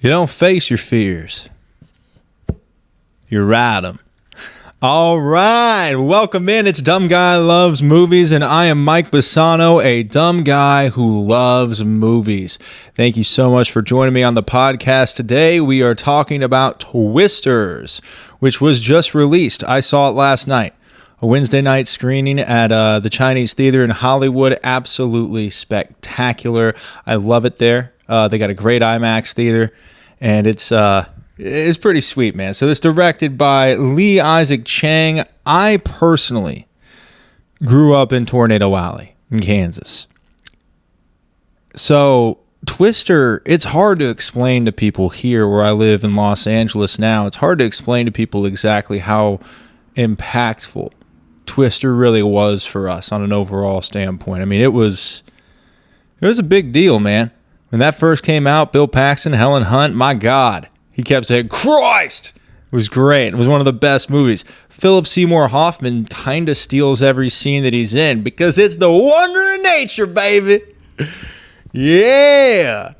You don't face your fears. You ride them. All right. Welcome in. It's Dumb Guy Loves Movies, and I am Mike Bassano, a dumb guy who loves movies. Thank you so much for joining me on the podcast today. We are talking about Twisters, which was just released. I saw it last night. A Wednesday night screening at the Chinese Theater in Hollywood. Absolutely spectacular. I love it there. They got a great IMAX theater, and it's pretty sweet, man. So it's directed by Lee Isaac Chang. I personally grew up in Tornado Alley in Kansas. So Twister, it's hard to explain to people here where I live in Los Angeles now. It's hard to explain to people exactly how impactful Twister really was for us on an overall standpoint. I mean, it was a big deal, man. When that first came out, Bill Paxton, Helen Hunt, my God, he kept saying, Christ! It was great. It was one of the best movies. Philip Seymour Hoffman kind of steals every scene that he's in because it's the wonder of nature, baby. Yeah.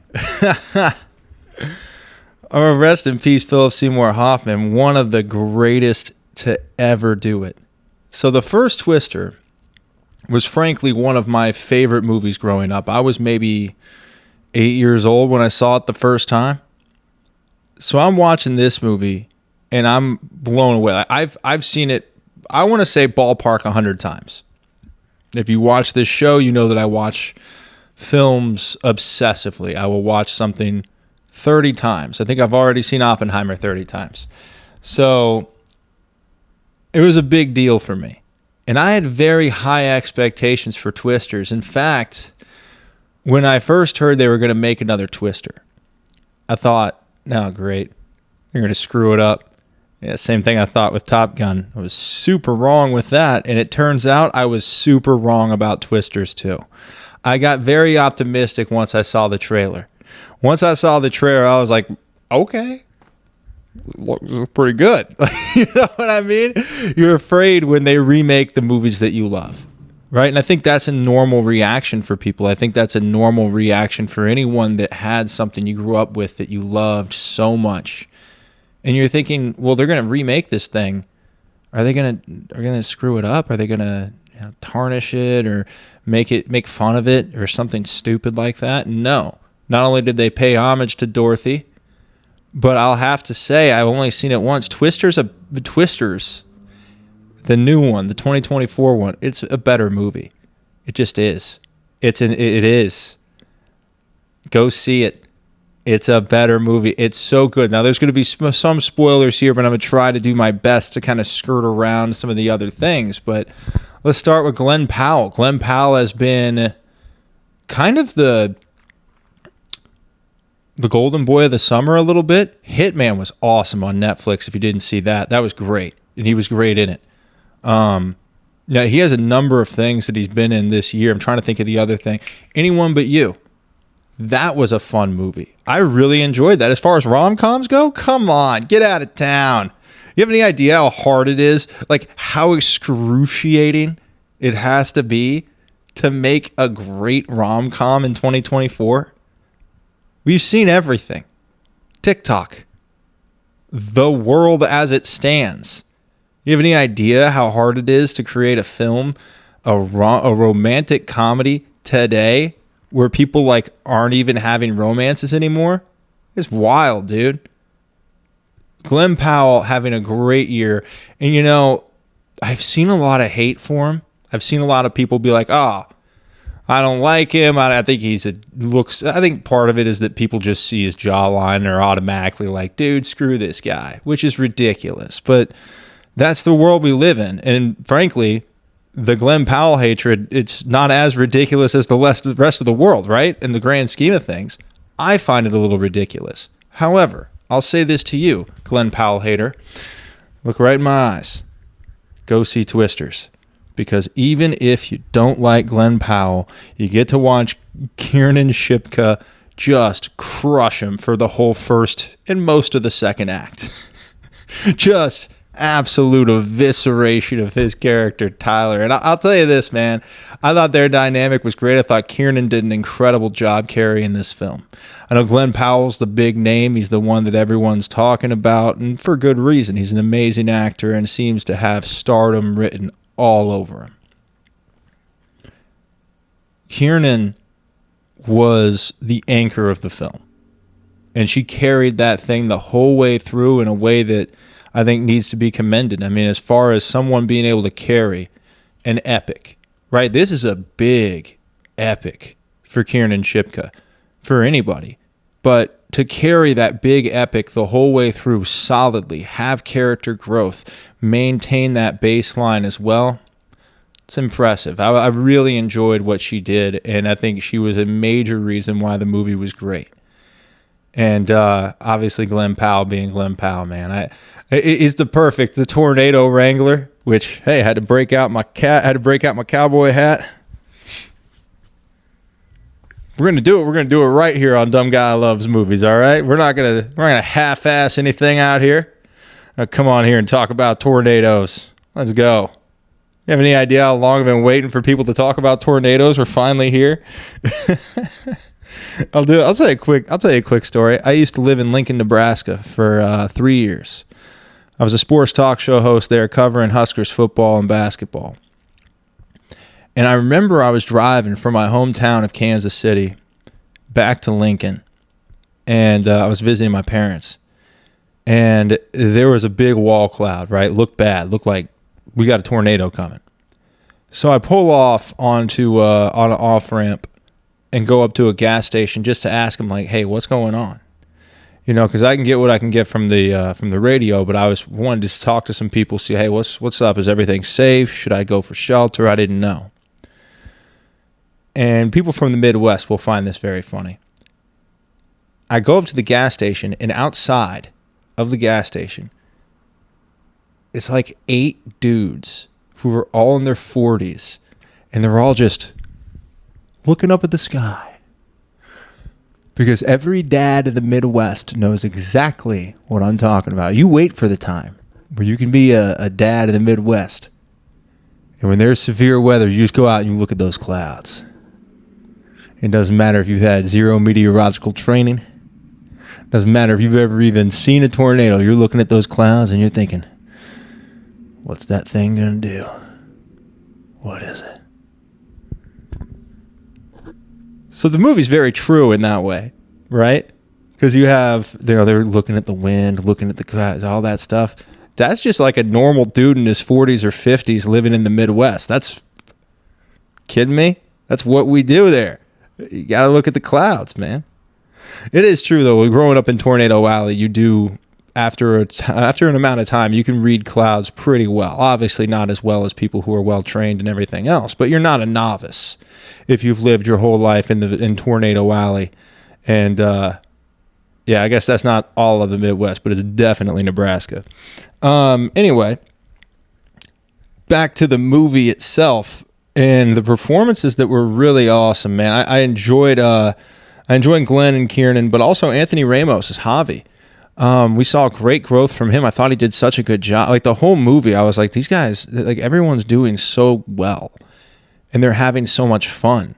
Oh, rest in peace, Philip Seymour Hoffman, one of the greatest to ever do it. So the first Twister was frankly one of my favorite movies growing up. I was maybe 8 years old when I saw it the first time. So I'm watching this movie and I'm blown away. I've seen it, I want to say ballpark 100 times. If you watch this show, you know that I watch films obsessively. I will watch something 30 times. I think I've already seen Oppenheimer 30 times. So it was a big deal for me. And I had very high expectations for Twisters. In fact, when I first heard they were going to make another Twister, I thought, no, great. They're going to screw it up. Yeah, same thing I thought with Top Gun. I was super wrong with that. And it turns out I was super wrong about Twisters too. I got very optimistic once I saw the trailer. Once I saw the trailer, I was like, okay. Looks pretty good. You know what I mean? You're afraid when they remake the movies that you love, right? And I think that's a normal reaction for people. I think that's a normal reaction for anyone that had something you grew up with that you loved so much. And you're thinking, well, they're going to remake this thing. Are they going to screw it up? Are they going to tarnish it or make fun of it or something stupid like that? No. Not only did they pay homage to Dorothy, but I'll have to say, I've only seen it once. Twisters, the new one, the 2024 one, it's a better movie. It just is. It is. Go see it. It's a better movie. It's so good. Now, there's going to be some spoilers here, but I'm going to try to do my best to kind of skirt around some of the other things. But let's start with Glenn Powell. Glenn Powell has been kind of the golden boy of the summer a little bit. Hitman was awesome on Netflix. If you didn't see that, that was great. And he was great in it. Now he has a number of things that he's been in this year. I'm trying to think of the other thing. Anyone But You. That was a fun movie. I really enjoyed that. As far as rom-coms go, come on, get out of town. You have any idea how hard it is? Like how excruciating it has to be to make a great rom-com in 2024? We've seen everything. TikTok. The world as it stands. You have any idea how hard it is to create a film, a romantic comedy today where people like aren't even having romances anymore? It's wild, dude. Glenn Powell having a great year. And you know, I've seen a lot of hate for him. I've seen a lot of people be like, I don't like him. I think I think part of it is that people just see his jawline and are automatically like, dude, screw this guy, which is ridiculous. But that's the world we live in. And frankly, the Glenn Powell hatred, it's not as ridiculous as the rest of the world, right? In the grand scheme of things, I find it a little ridiculous. However, I'll say this to you, Glenn Powell hater. Look right in my eyes. Go see Twisters. Because even if you don't like Glenn Powell, you get to watch Kiernan Shipka just crush him for the whole first and most of the second act. Just absolute evisceration of his character, Tyler. And I'll tell you this, man. I thought their dynamic was great. I thought Kiernan did an incredible job carrying this film. I know Glenn Powell's the big name. He's the one that everyone's talking about, and for good reason. He's an amazing actor and seems to have stardom written all over him. Kiernan was the anchor of the film, and she carried that thing the whole way through in a way that I think needs to be commended. I mean, as far as someone being able to carry an epic, right? This is a big epic for Kiernan Shipka, for anybody. But to carry that big epic the whole way through solidly, have character growth, maintain that baseline as well, it's impressive. I really enjoyed what she did, and I think she was a major reason why the movie was great. And obviously Glenn Powell being Glenn Powell, man. He's the tornado wrangler, which, hey, had to break out my cowboy hat. We're gonna do it. We're gonna do it right here on Dumb Guy Loves Movies. All right, we're not gonna half-ass anything out here. Come on here and talk about tornadoes. Let's go. You have any idea how long I've been waiting for people to talk about tornadoes? We're finally here. I'll tell you a quick story. I used to live in Lincoln, Nebraska for 3 years. I was a sports talk show host there covering Huskers football and basketball. And I remember I was driving from my hometown of Kansas City back to Lincoln, and I was visiting my parents. And there was a big wall cloud, right? Looked bad. Looked like we got a tornado coming. So I pull off onto on an off-ramp and go up to a gas station just to ask them, like, hey, what's going on? You know, because I can get what I can get from the radio, but I wanted to talk to some people, see, hey, what's up? Is everything safe? Should I go for shelter? I didn't know. And people from the Midwest will find this very funny. I go up to the gas station, and outside of the gas station, it's like 8 dudes who are all in their 40s, and they're all just looking up at the sky. Because every dad in the Midwest knows exactly what I'm talking about. You wait for the time where you can be a dad in the Midwest. And when there's severe weather, you just go out and you look at those clouds. It doesn't matter if you've had zero meteorological training. It doesn't matter if you've ever even seen a tornado. You're looking at those clouds and you're thinking, what's that thing going to do? What is it? So the movie's very true in that way, right? Because you have, they're looking at the wind, looking at the clouds, all that stuff. That's just like a normal dude in his 40s or 50s living in the Midwest. That's, kidding me? That's what we do there. You got to look at the clouds, man. It is true, though. Growing up in Tornado Alley, you do, after an amount of time, you can read clouds pretty well. Obviously not as well as people who are well-trained and everything else, but you're not a novice if you've lived your whole life in Tornado Alley. And, yeah, I guess that's not all of the Midwest, but it's definitely Nebraska. Anyway, back to the movie itself and the performances that were really awesome, man. I enjoyed Glenn and Kiernan, but also Anthony Ramos as Javi. We saw great growth from him. I thought he did such a good job. Like the whole movie, I was like, these guys, like everyone's doing so well and they're having so much fun.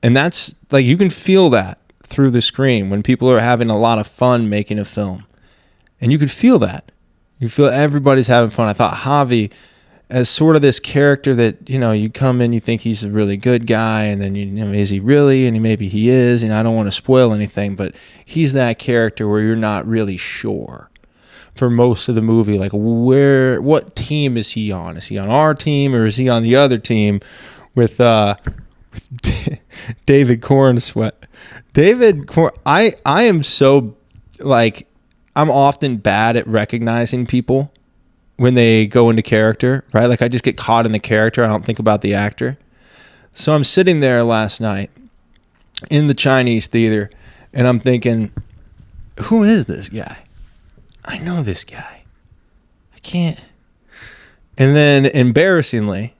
And that's like, you can feel that through the screen when people are having a lot of fun making a film. And you could feel that. You feel everybody's having fun. I thought Javi as sort of this character that, you know, you come in, you think he's a really good guy, and then, you know, is he really? And maybe he is, and I don't want to spoil anything, but he's that character where you're not really sure for most of the movie, like what team is he on? Is he on our team or is he on the other team with David Cornsweet? I am so, like, I'm often bad at recognizing people when they go into character, right? Like I just get caught in the character. I don't think about the actor. So I'm sitting there last night in the Chinese theater and I'm thinking, who is this guy? I know this guy. I can't. And then embarrassingly,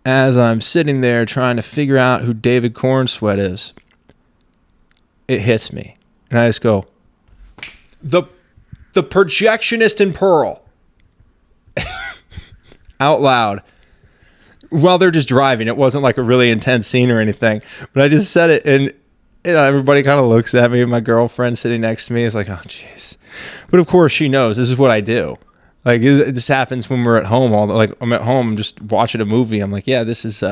as I'm sitting there trying to figure out who David Cornsweet is, it hits me. And I just go, the projectionist in Pearl. out loud while they're just driving. It wasn't like a really intense scene or anything, but I just said it, and everybody kind of looks at me. My girlfriend sitting next to me is like, oh, jeez. But of course, she knows this is what I do. Like, this happens when we're at home. Like, I'm at home just watching a movie. I'm like, yeah, this is...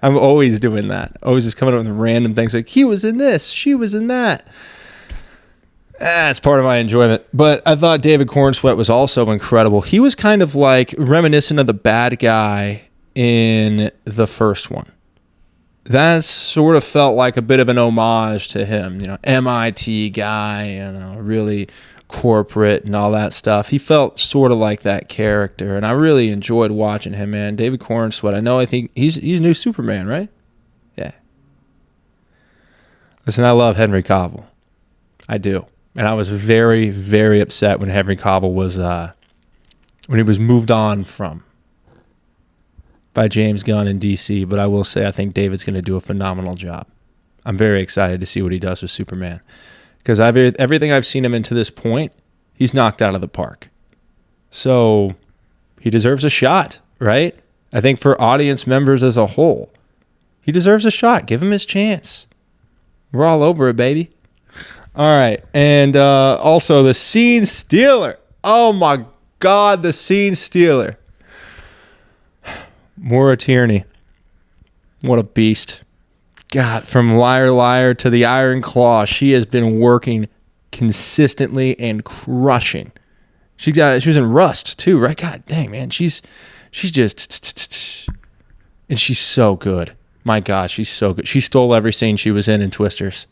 I'm always doing that. Always just coming up with random things like, he was in this, she was in that. That's part of my enjoyment. But I thought David Cornsweet was also incredible. He was kind of like reminiscent of the bad guy in the first one. That sort of felt like a bit of an homage to him. MIT guy, really corporate and all that stuff. He felt sort of like that character, and I really enjoyed watching him, man. David Cornsweet. I think he's new Superman, right? Yeah. Listen, I love Henry Cavill. I do. And I was very, very upset when Henry Cavill was when he was moved on from by James Gunn in DC. But I will say I think David's going to do a phenomenal job. I'm very excited to see what he does with Superman, because everything I've seen him in to this point, he's knocked out of the park. So he deserves a shot, right? I think for audience members as a whole, he deserves a shot. Give him his chance. We're all over it, baby. All right. And also the Scene Stealer. Oh, my God, the Scene Stealer. Maura Tierney. What a beast. God, from Liar Liar to the Iron Claw, she has been working consistently and crushing. She was in Rust too, right? God dang, man. She's just, and she's so good. My God, she's so good. She stole every scene she was in Twisters.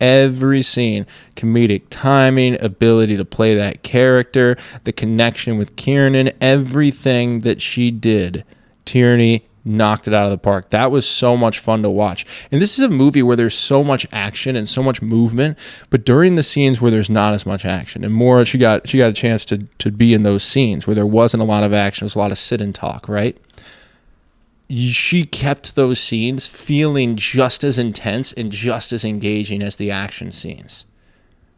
Every scene, comedic timing, ability to play that character, the connection with Kiernan, everything that she did, Tierney knocked it out of the park. That was so much fun to watch. And this is a movie where there's so much action and so much movement, but during the scenes where there's not as much action, and more, she got a chance to be in those scenes where there wasn't a lot of action, it was a lot of sit and talk, right? She kept those scenes feeling just as intense and just as engaging as the action scenes.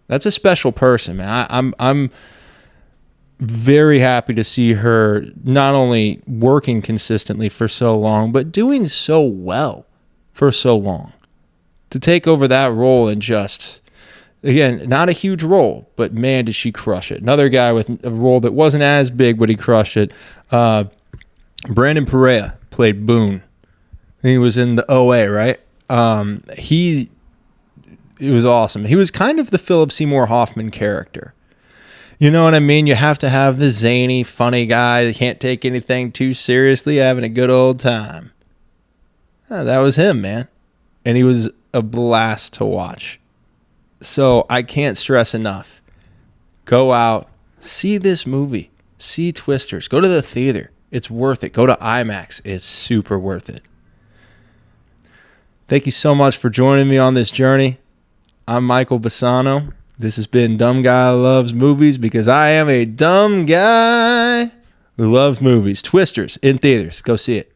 That's a special person, man. I'm very happy to see her not only working consistently for so long, but doing so well for so long. To take over that role and just, again, not a huge role, but man, did she crush it. Another guy with a role that wasn't as big, but he crushed it. Brandon Perea played Boone. He was in the OA, right? It was awesome. He was kind of the Philip Seymour Hoffman character. You know what I mean? You have to have the zany, funny guy that can't take anything too seriously, having a good old time. That was him, man. And he was a blast to watch. So I can't stress enough. Go out, see this movie, see Twisters, go to the theater. It's worth it. Go to IMAX. It's super worth it. Thank you so much for joining me on this journey. I'm Michael Bassano. This has been Dumb Guy Loves Movies, because I am a dumb guy who loves movies. Twisters in theaters. Go see it.